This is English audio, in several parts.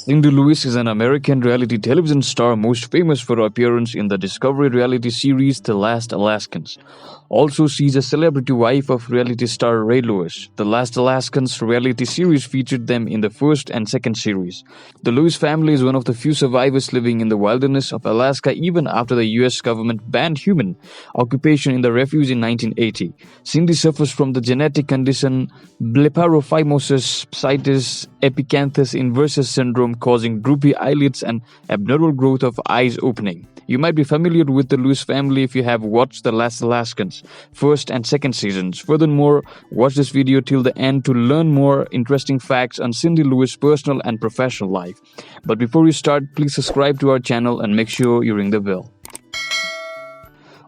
Cindy Lewis is an American reality television star most famous for her appearance in the Discovery reality series The Last Alaskans. Also, she's a celebrity wife of reality star Ray Lewis. The Last Alaskans reality series featured them in the first and second series. The Lewis family is one of the few survivors living in the wilderness of Alaska even after the US government banned human occupation in the refuge in 1980. Cindy suffers from the genetic condition Blepharophimosis, epicanthus inversus syndrome, causing droopy eyelids and abnormal growth of eyes opening. You might be familiar with the Lewis family if you have watched The Last Alaskans first and second seasons. Furthermore, watch this video till the end to learn more interesting facts on Cindy Lewis' personal and professional life. But before we start, please subscribe to our channel and make sure you ring the bell.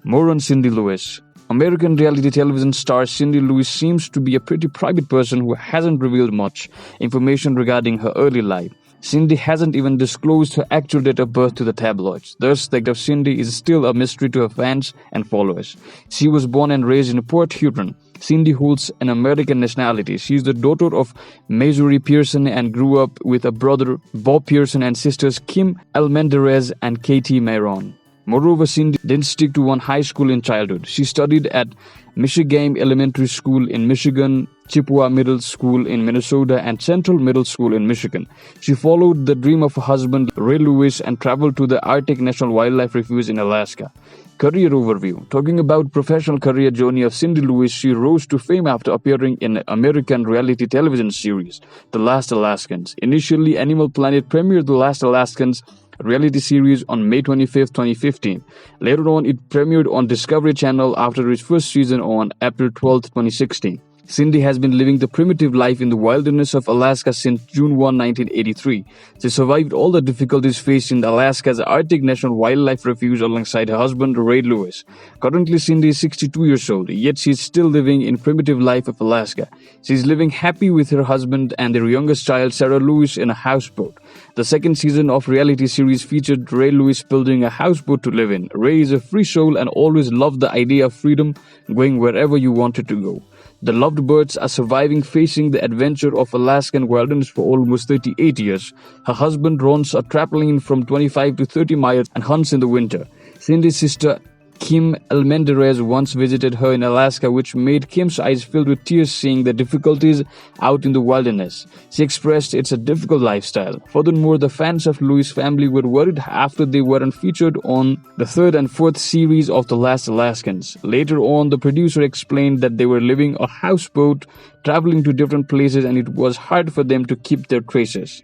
More on Cindy Lewis. American reality television star Cindy Lewis seems to be a pretty private person who hasn't revealed much information regarding her early life. Cindy hasn't even disclosed her actual date of birth to the tabloids. Thus, the death of Cindy is still a mystery to her fans and followers. She was born and raised in Port Huron. Cindy holds an American nationality. She is the daughter of Marjorie Pearson and grew up with a brother, Bob Pearson, and sisters Kim Almendarez and Katie Mayron. Moreover, Cindy didn't stick to one high school in childhood. She studied at Michigan Elementary School in Michigan, Chippewa Middle School in Minnesota, and Central Middle School in Michigan. She followed the dream of her husband, Ray Lewis, and traveled to the Arctic National Wildlife Refuge in Alaska. Career overview. Talking about professional career journey of Cindy Lewis, she rose to fame after appearing in an American reality television series, The Last Alaskans. Initially, Animal Planet premiered The Last Alaskans reality series on May 25, 2015. Later on, it premiered on Discovery Channel after its first season on April 12, 2016. Cindy has been living the primitive life in the wilderness of Alaska since June 1, 1983. She survived all the difficulties faced in Alaska's Arctic National Wildlife Refuge alongside her husband, Ray Lewis. Currently, Cindy is 62 years old, yet she is still living in primitive life of Alaska. She is living happy with her husband and their youngest child, Sarah Lewis, in a houseboat. The second season of reality series featured Ray Lewis building a houseboat to live in. Ray is a free soul and always loved the idea of freedom, going wherever you wanted to go. The loved birds are surviving, facing the adventure of Alaskan wilderness for almost 38 years. Her husband runs a trampoline from 25 to 30 miles and hunts in the winter. Cindy's sister Kim Almendarez once visited her in Alaska, which made Kim's eyes filled with tears seeing the difficulties out in the wilderness. She expressed it's a difficult lifestyle. Furthermore, the fans of Lewis family were worried after they weren't featured on the third and fourth series of The Last Alaskans. Later on, the producer explained that they were living a houseboat, traveling to different places, and it was hard for them to keep their traces.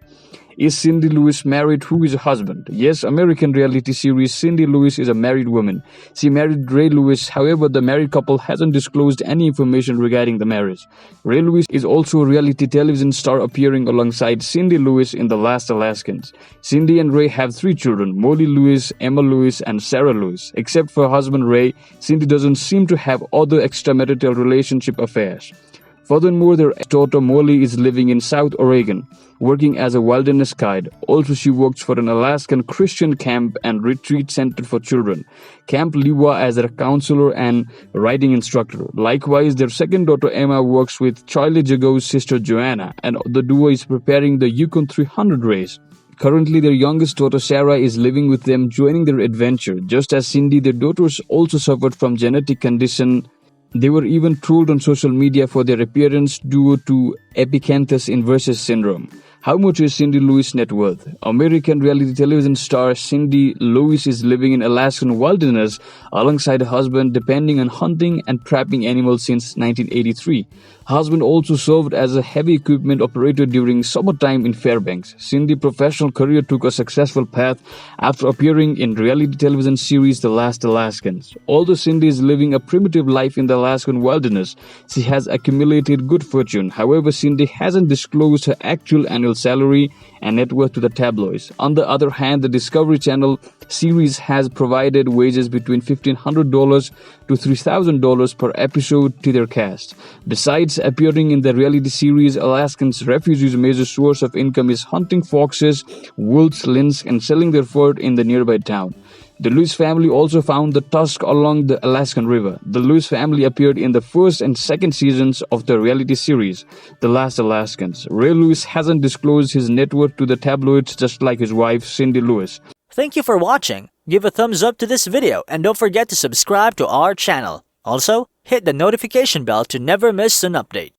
Is Cindy Lewis married? Who is her husband? Yes, American reality series Cindy Lewis is a married woman. She married Ray Lewis. However, the married couple hasn't disclosed any information regarding the marriage. Ray Lewis is also a reality television star appearing alongside Cindy Lewis in The Last Alaskans. Cindy and Ray have 3 children, Molly Lewis, Emma Lewis, and Sarah Lewis. Except for her husband Ray, Cindy doesn't seem to have other extramarital relationship affairs. Furthermore, their daughter Molly is living in South Oregon, working as a wilderness guide. Also, she works for an Alaskan Christian camp and retreat center for children, Camp Lewa, as a counselor and riding instructor. Likewise, their second daughter Emma works with Charlie Jago's sister Joanna, and the duo is preparing the Yukon 300 race. Currently, their youngest daughter Sarah is living with them, joining their adventure. Just as Cindy, their daughters also suffered from genetic condition. They were even trolled on social media for their appearance due to epicanthus inversus syndrome. How much is Cindy Lewis' net worth? American reality television star Cindy Lewis is living in Alaskan wilderness alongside her husband, depending on hunting and trapping animals since 1983. Her husband also served as a heavy equipment operator during summertime in Fairbanks. Cindy's professional career took a successful path after appearing in reality television series The Last Alaskans. Although Cindy is living a primitive life in the Alaskan wilderness, she has accumulated good fortune. However, Cindy hasn't disclosed her actual annual salary and net worth to the tabloids. On the other hand, the Discovery Channel series has provided wages between $1,500 to $3,000 per episode to their cast. Besides appearing in the reality series, Alaskans refugees' major source of income is hunting foxes, wolves, lynx, and selling their fur in the nearby town. The Lewis family also found the tusk along the Alaskan River. The Lewis family appeared in the first and second seasons of the reality series, The Last Alaskans. Ray Lewis hasn't disclosed his net worth to the tabloids, just like his wife, Cindy Lewis. Thank you for watching. Give a thumbs up to this video and don't forget to subscribe to our channel. Also, hit the notification bell to never miss an update.